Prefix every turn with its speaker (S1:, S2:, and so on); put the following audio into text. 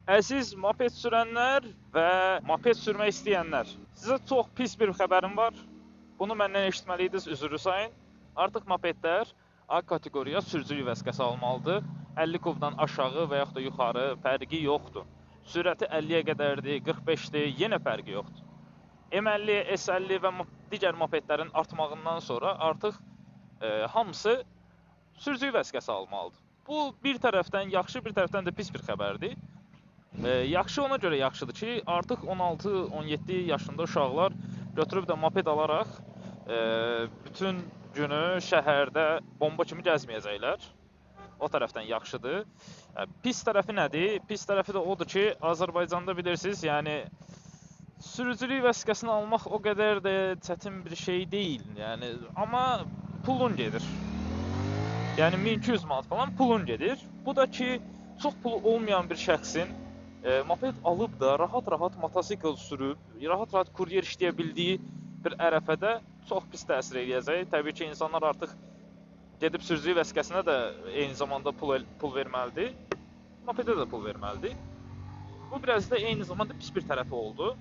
S1: Əziz moped sürənlər və moped sürmək istəyənlər, sizə çox pis bir xəbərim var. Bunu məndən eşitməliydiniz, üzrü sayın. Artıq mopedlər A kateqoriya sürücülük vəsiqəsi almalıdır. 50 kubdan aşağı və yaxud da yuxarı fərqi yoxdur. Sürəti 50-yə qədərdir, 45-dir, yenə fərqi yoxdur. M50, S50 və digər mopedlərin artmağından sonra artıq hamısı sürücülük vəsiqəsi almalıdır. Bu bir tərəfdən yaxşı, bir tərəfdən də pis bir xəbərdir. Yaxşı ona görə yaxşıdır ki, artıq 16-17 yaşında uşaqlar götürüb də moped alaraq bütün günü şəhərdə bomba kimi gəzməyəcəklər. O tərəfdən yaxşıdır. Pis tərəfi nədir? Pis tərəfi də odur ki, Azərbaycanda bilirsiniz, yəni sürücülük vəsiqəsini almaq o qədər də çətin bir şey deyil. Yəni amma pulun gedir. Yəni 1200 manat falan pulun gedir. Bu da ki, çox pulu olmayan bir şəxsin moped alıb da rahat-rahat motosikl sürüb, rahat-rahat kuryer işləyə bildiyi bir ərəfədə çox pis təsir eləyəcək. Təbii ki, insanlar artıq gedib sürücülük vəsiqəsinə də eyni zamanda pul verməlidir. Mopedə də pul verməlidir. Bu biraz da eyni zamanda pis bir tərəfi oldu.